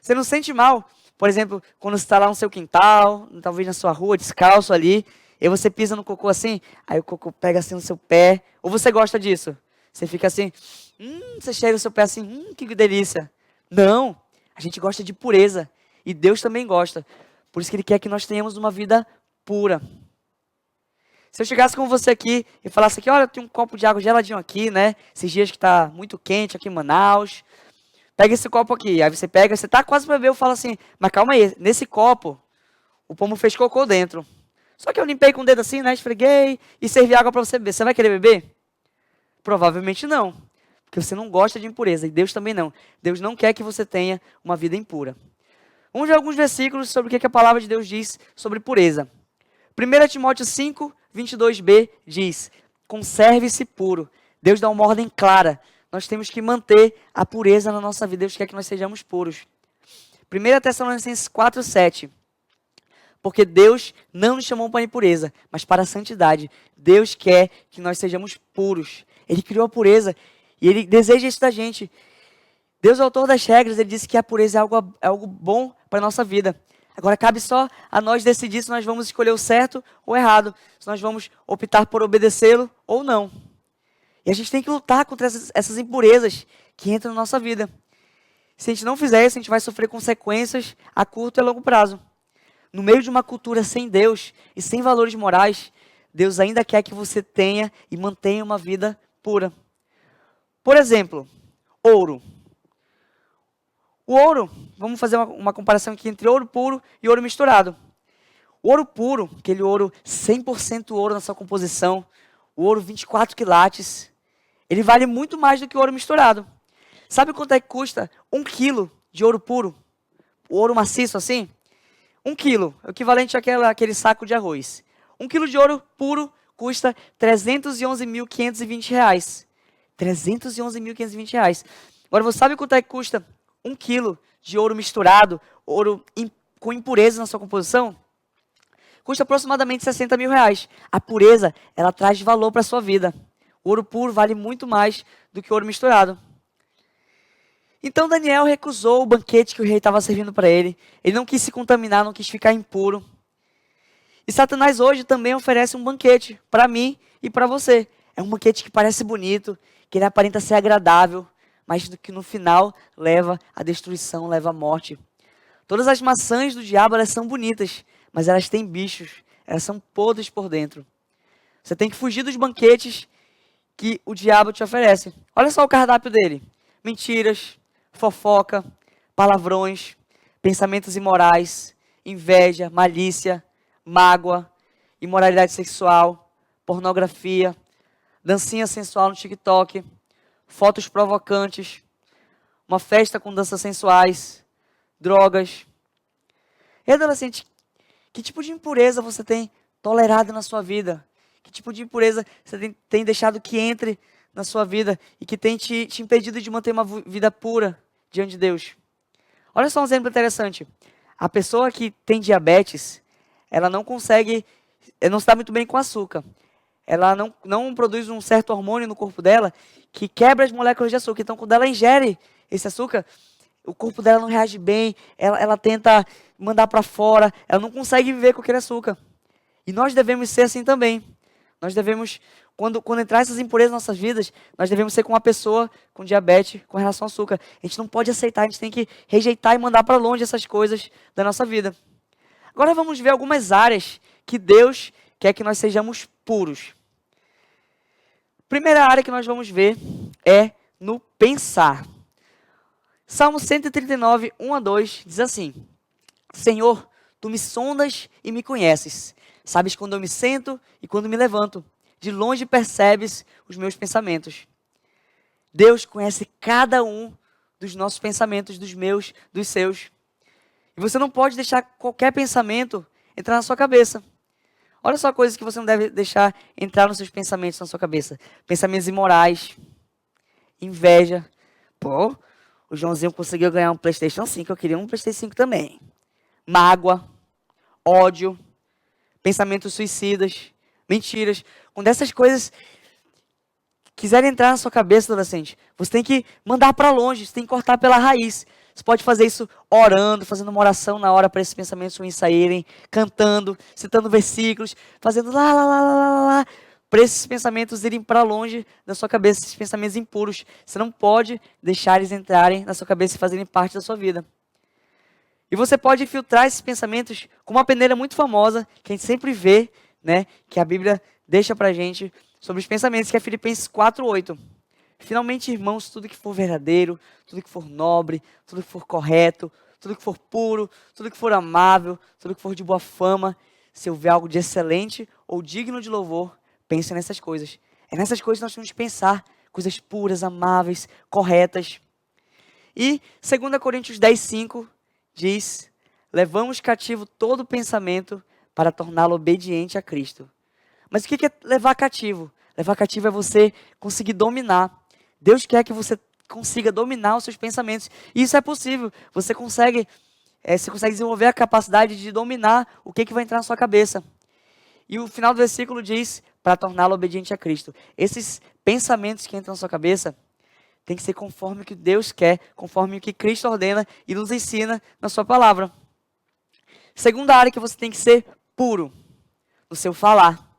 Você não sente mal, por exemplo, quando você está lá no seu quintal, talvez na sua rua, descalço ali, e você pisa no cocô assim, aí o cocô pega assim no seu pé. Ou você gosta disso? Você fica assim, você chega o seu pé assim, que delícia. Não, a gente gosta de pureza. E Deus também gosta. Por isso que Ele quer que nós tenhamos uma vida pura. Se eu chegasse com você aqui e falasse aqui: olha, tem um copo de água geladinho aqui, né? Esses dias que está muito quente aqui em Manaus. Pega esse copo aqui. Aí você pega, você está quase para beber, eu falo assim: mas calma aí, nesse copo, o pombo fez cocô dentro. Só que eu limpei com o dedo assim, né? Esfreguei e servi água para você beber. Você vai querer beber? Provavelmente não, porque você não gosta de impureza, e Deus também não. Deus não quer que você tenha uma vida impura. Vamos ver alguns versículos sobre o que a palavra de Deus diz sobre pureza. 1 Timóteo 5, 22b diz: conserve-se puro. Deus dá uma ordem clara. Nós temos que manter a pureza na nossa vida. Deus quer que nós sejamos puros. 1 Tessalonicenses 4, 7. Porque Deus não nos chamou para a impureza, mas para a santidade. Deus quer que nós sejamos puros. Ele criou a pureza e Ele deseja isso da gente. Deus é o autor das regras, Ele disse que a pureza é algo bom para a nossa vida. Agora cabe só a nós decidir se nós vamos escolher o certo ou o errado, se nós vamos optar por obedecê-lo ou não. E a gente tem que lutar contra essas impurezas que entram na nossa vida. Se a gente não fizer isso, a gente vai sofrer consequências a curto e a longo prazo. No meio de uma cultura sem Deus e sem valores morais, Deus ainda quer que você tenha e mantenha uma vida pura. Por exemplo, ouro. O ouro, vamos fazer uma comparação aqui entre ouro puro e ouro misturado. O ouro puro, aquele ouro 100% ouro na sua composição, o ouro 24 quilates, ele vale muito mais do que o ouro misturado. Sabe quanto é que custa 1 quilo de ouro puro? O ouro maciço assim? 1 quilo, equivalente àquele saco de arroz. 1 quilo de ouro puro custa R$ 311.520. R$ 311.520. Agora, você sabe quanto é que custa 1 quilo de ouro misturado, ouro com impureza na sua composição? Custa aproximadamente R$ 60.000. A pureza, ela traz valor para a sua vida. O ouro puro vale muito mais do que o ouro misturado. Então Daniel recusou o banquete que o rei estava servindo para ele. Ele não quis se contaminar, não quis ficar impuro. E Satanás hoje também oferece um banquete para mim e para você. É um banquete que parece bonito, que ele aparenta ser agradável, mas que no final leva à destruição, leva à morte. Todas as maçãs do diabo, elas são bonitas, mas elas têm bichos, elas são podres por dentro. Você tem que fugir dos banquetes que o diabo te oferece. Olha só o cardápio dele: mentiras, fofoca, palavrões, pensamentos imorais, inveja, malícia, mágoa, imoralidade sexual, pornografia, dancinha sensual no TikTok, fotos provocantes, uma festa com danças sensuais, drogas. E adolescente, que tipo de impureza você tem tolerado na sua vida? Que tipo de impureza você tem deixado que entre na sua vida e que tem te impedido de manter uma vida pura diante de Deus? Olha só um exemplo interessante. A pessoa que tem diabetes, ela não consegue, não está muito bem com açúcar. Ela não produz um certo hormônio no corpo dela que quebra as moléculas de açúcar. Então, quando ela ingere esse açúcar, o corpo dela não reage bem, ela tenta mandar para fora, ela não consegue viver com aquele açúcar. E nós devemos ser assim também. Nós devemos, quando entrar essas impurezas nas nossas vidas, nós devemos ser como uma pessoa com diabetes com relação ao açúcar. A gente não pode aceitar, a gente tem que rejeitar e mandar para longe essas coisas da nossa vida. Agora vamos ver algumas áreas que Deus quer que nós sejamos puros. Primeira área que nós vamos ver é no pensar. Salmo 139, 1 a 2 diz assim: Senhor, Tu me sondas e me conheces. Sabes quando eu me sento e quando me levanto. De longe percebes os meus pensamentos. Deus conhece cada um dos nossos pensamentos, dos meus, dos seus. E você não pode deixar qualquer pensamento entrar na sua cabeça. Olha só coisas que você não deve deixar entrar nos seus pensamentos, na sua cabeça. Pensamentos imorais, inveja. Pô, o Joãozinho conseguiu ganhar um PlayStation 5, eu queria um PlayStation 5 também. Mágoa, ódio, pensamentos suicidas, mentiras. Quando essas coisas quiserem entrar na sua cabeça, adolescente, você tem que mandar para longe, você tem que cortar pela raiz. Você pode fazer isso orando, fazendo uma oração na hora para esses pensamentos ruins saírem, cantando, citando versículos, fazendo lá, para esses pensamentos irem para longe da sua cabeça, esses pensamentos impuros. Você não pode deixar eles entrarem na sua cabeça e fazerem parte da sua vida. E você pode filtrar esses pensamentos com uma peneira muito famosa, que a gente sempre vê, né, que a Bíblia deixa para a gente sobre os pensamentos, que é Filipenses 4:8. Finalmente, irmãos, tudo que for verdadeiro, tudo que for nobre, tudo que for correto, tudo que for puro, tudo que for amável, tudo que for de boa fama, se houver algo de excelente ou digno de louvor, pense nessas coisas. É nessas coisas que nós temos que pensar, coisas puras, amáveis, corretas. E 2 Coríntios 10:5 diz: levamos cativo todo pensamento para torná-lo obediente a Cristo. Mas o que é levar cativo? Levar cativo é você conseguir dominar. Deus quer que você consiga dominar os seus pensamentos. E isso é possível. Você consegue desenvolver a capacidade de dominar o que vai entrar na sua cabeça. E o final do versículo diz, para torná-lo obediente a Cristo. Esses pensamentos que entram na sua cabeça tem que ser conforme o que Deus quer, conforme o que Cristo ordena e nos ensina na sua palavra. Segunda área que você tem que ser puro no seu falar.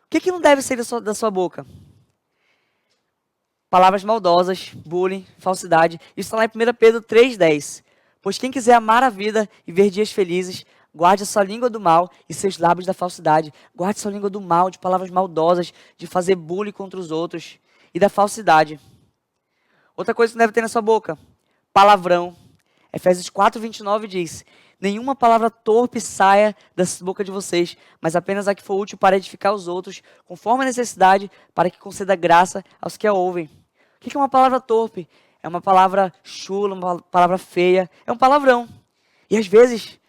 O que não deve sair da sua boca? Palavras maldosas, bullying, falsidade. Isso está lá em 1 Pedro 3,10. Pois quem quiser amar a vida e ver dias felizes, guarde a sua língua do mal e seus lábios da falsidade. Guarde sua língua do mal, de palavras maldosas, de fazer bullying contra os outros e da falsidade. Outra coisa que não deve ter na sua boca, palavrão. Efésios 4:29 diz: nenhuma palavra torpe saia da boca de vocês, mas apenas a que for útil para edificar os outros, conforme a necessidade, para que conceda graça aos que a ouvem. O que é uma palavra torpe? É uma palavra chula, uma palavra feia, é um palavrão. E às vezes,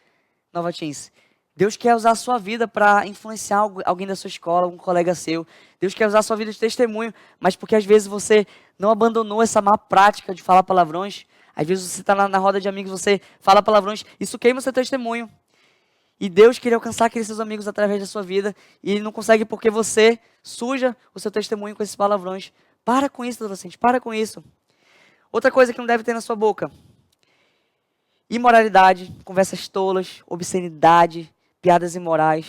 Nova Teens, Deus quer usar a sua vida para influenciar alguém da sua escola, algum colega seu. Deus quer usar a sua vida de testemunho, mas porque às vezes você não abandonou essa má prática de falar palavrões. Às vezes você está na roda de amigos, você fala palavrões, isso queima o seu testemunho. E Deus queria alcançar aqueles seus amigos através da sua vida, e Ele não consegue porque você suja o seu testemunho com esses palavrões. Para com isso, adolescente, para com isso. Outra coisa que não deve ter na sua boca: imoralidade, conversas tolas, obscenidade, piadas imorais.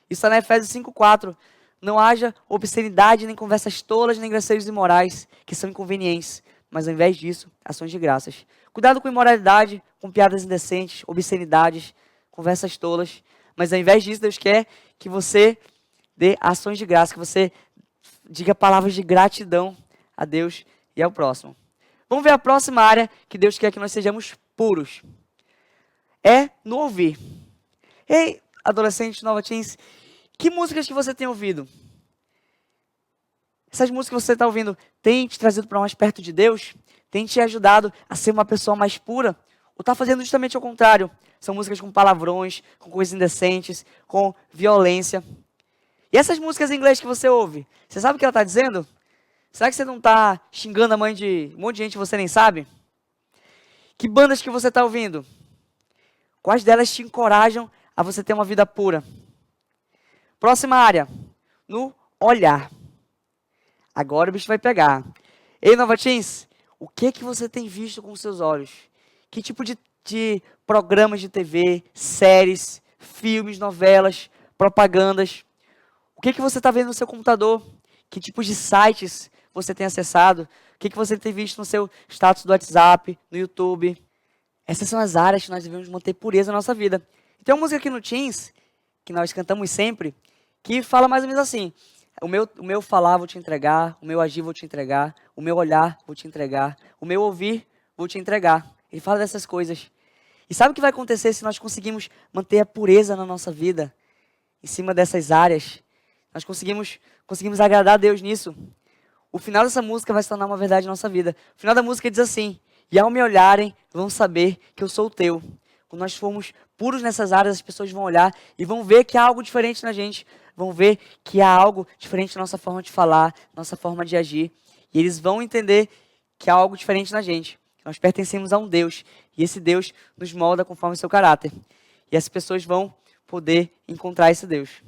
Isso está na Efésios 5:4. Não haja obscenidade, nem conversas tolas, nem graceiros imorais, que são inconvenientes, mas ao invés disso, ações de graças. Cuidado com imoralidade, com piadas indecentes, obscenidades, conversas tolas, mas ao invés disso, Deus quer que você dê ações de graça, que você diga palavras de gratidão a Deus e ao próximo. Vamos ver a próxima área que Deus quer que nós sejamos puros. É no ouvir. Ei, adolescentes, Nova Teens, que músicas que você tem ouvido? Essas músicas que você está ouvindo têm te trazido para mais perto de Deus? Tem te ajudado a ser uma pessoa mais pura? Ou está fazendo justamente o contrário? São músicas com palavrões, com coisas indecentes, com violência. E essas músicas em inglês que você ouve, você sabe o que ela está dizendo? Será que você não está xingando a mãe de um monte de gente que você nem sabe? Que bandas que você está ouvindo? Quais delas te encorajam a você ter uma vida pura? Próxima área, no olhar. Agora o bicho vai pegar. Ei, Nova Teens, o que você tem visto com os seus olhos? Que tipo de programas de TV, séries, filmes, novelas, propagandas? O que você está vendo no seu computador? Que tipo de sites você tem acessado? O que você tem visto no seu status do WhatsApp, no YouTube? Essas são as áreas que nós devemos manter pureza na nossa vida. E tem uma música aqui no Teens, que nós cantamos sempre, que fala mais ou menos assim: o meu falar vou te entregar, o meu agir vou te entregar, o meu olhar vou te entregar, o meu ouvir vou te entregar. Ele fala dessas coisas. E sabe o que vai acontecer se nós conseguirmos manter a pureza na nossa vida, em cima dessas áreas? Nós conseguimos agradar a Deus nisso. O final dessa música vai se tornar uma verdade na nossa vida. O final da música diz assim: e ao me olharem, vão saber que eu sou o teu. Quando nós formos puros nessas áreas, as pessoas vão olhar e vão ver que há algo diferente na gente. Vão ver que há algo diferente na nossa forma de falar, nossa forma de agir. E eles vão entender que há algo diferente na gente. Nós pertencemos a um Deus. E esse Deus nos molda conforme o seu caráter. E as pessoas vão poder encontrar esse Deus.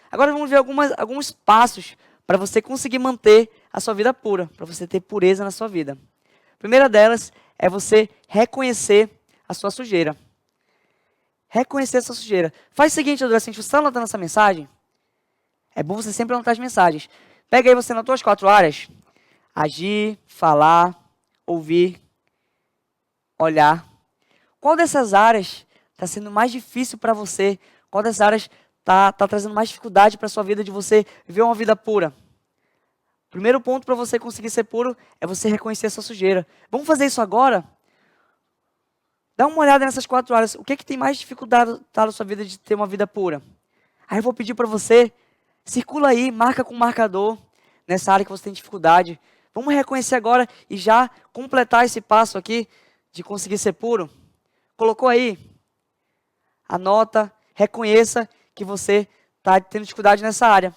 Agora vamos ver alguns passos para você conseguir manter a sua vida pura. Para você ter pureza na sua vida. A primeira delas é você reconhecer a sua sujeira. Reconhecer a sua sujeira. Faz o seguinte, adolescente, você está anotando essa mensagem? É bom você sempre anotar as mensagens. Pega aí, você anotou as 4 áreas: agir, falar, ouvir, olhar. Qual dessas áreas está sendo mais difícil para você? Qual dessas áreas está trazendo mais dificuldade para a sua vida de você viver uma vida pura? Primeiro ponto para você conseguir ser puro é você reconhecer a sua sujeira. Vamos fazer isso agora? Dá uma olhada nessas 4 áreas. O que tem mais dificuldade na sua vida de ter uma vida pura? Aí eu vou pedir para você, circula aí, marca com o marcador. nessa área que você tem dificuldade. Vamos reconhecer agora e já completar esse passo aqui de conseguir ser puro? Colocou aí? Anota, reconheça que você está tendo dificuldade nessa área.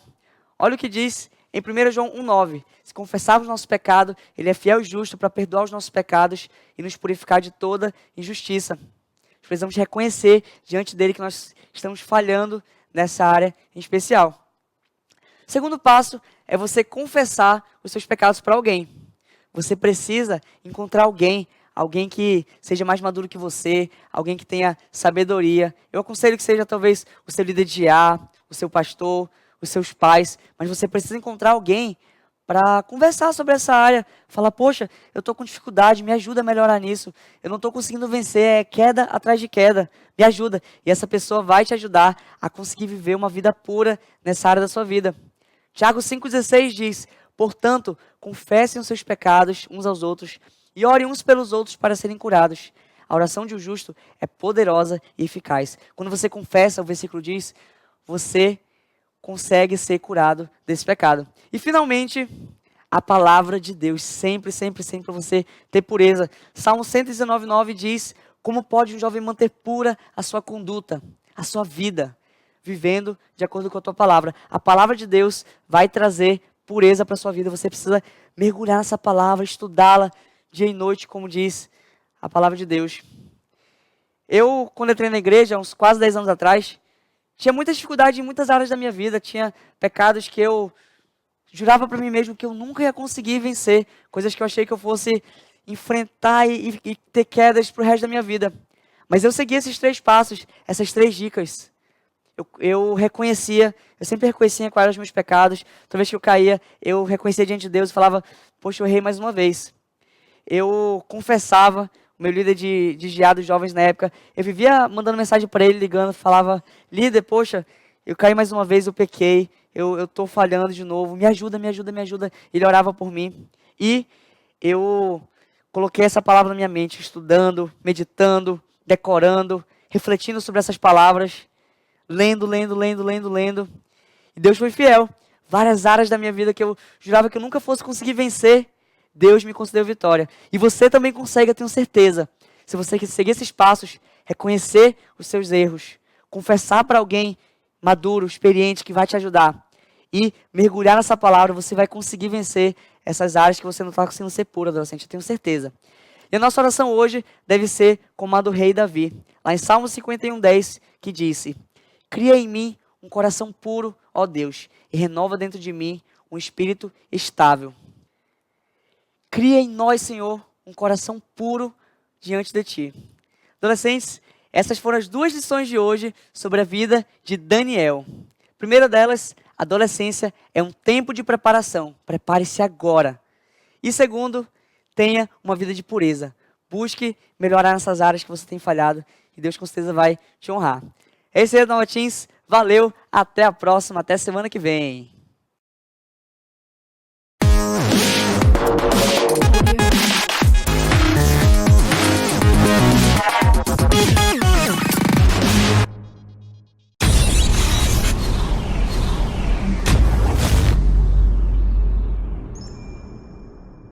Olha o que diz em 1 João 1,9. Se confessarmos nosso pecado, Ele é fiel e justo para perdoar os nossos pecados e nos purificar de toda injustiça. Nós precisamos reconhecer diante dele que nós estamos falhando nessa área em especial. O segundo passo é você confessar os seus pecados para alguém. Você precisa encontrar alguém que seja mais maduro que você, alguém que tenha sabedoria. Eu aconselho que seja talvez o seu líder de IA, o seu pastor, os seus pais, mas você precisa encontrar alguém para conversar sobre essa área. Falar, poxa, eu estou com dificuldade, me ajuda a melhorar nisso. Eu não estou conseguindo vencer, é queda atrás de queda, me ajuda. E essa pessoa vai te ajudar a conseguir viver uma vida pura nessa área da sua vida. Tiago 5,16 diz, portanto, confessem os seus pecados uns aos outros e orem uns pelos outros para serem curados. A oração de um justo é poderosa e eficaz. Quando você confessa, o versículo diz, você consegue ser curado desse pecado. E finalmente, a palavra de Deus, sempre, sempre, sempre para você ter pureza. Salmo 119,9 diz, como pode um jovem manter pura a sua conduta, a sua vida, vivendo de acordo com a tua palavra. A palavra de Deus vai trazer pureza para a sua vida. Você precisa mergulhar nessa palavra, estudá-la dia e noite, como diz a palavra de Deus. Eu, quando entrei na igreja, uns quase 10 anos atrás, tinha muita dificuldade em muitas áreas da minha vida. Tinha pecados que eu jurava para mim mesmo que eu nunca ia conseguir vencer. Coisas que eu achei que eu fosse enfrentar e ter quedas para o resto da minha vida. Mas eu segui esses 3 passos, essas 3 dicas. Eu sempre reconhecia quais eram os meus pecados. Toda vez que eu caía, eu reconhecia diante de Deus e falava, poxa, eu errei mais uma vez. Eu confessava, o meu líder de GA dos jovens na época, eu vivia mandando mensagem para ele, ligando, falava, líder, poxa, eu caí mais uma vez, eu pequei, eu estou falhando de novo, me ajuda, me ajuda, me ajuda. Ele orava por mim. E eu coloquei essa palavra na minha mente, estudando, meditando, decorando, refletindo sobre essas palavras, lendo. E Deus foi fiel. Várias áreas da minha vida que eu jurava que eu nunca fosse conseguir vencer, Deus me concedeu vitória. E você também consegue, eu tenho certeza. Se você seguir esses passos, reconhecer os seus erros, confessar para alguém maduro, experiente, que vai te ajudar, e mergulhar nessa palavra, você vai conseguir vencer essas áreas que você não está conseguindo ser pura, adolescente, eu tenho certeza. E a nossa oração hoje deve ser como a do rei Davi, lá em Salmo 51:10, que disse, cria em mim um coração puro, ó Deus, e renova dentro de mim um espírito estável. Cria em nós, Senhor, um coração puro diante de Ti. Adolescentes, essas foram as 2 lições de hoje sobre a vida de Daniel. Primeira delas, adolescência é um tempo de preparação. Prepare-se agora. E segundo, tenha uma vida de pureza. Busque melhorar nessas áreas que você tem falhado e Deus com certeza vai te honrar. Esse é o Nova Teens. Valeu, até a próxima, até semana que vem.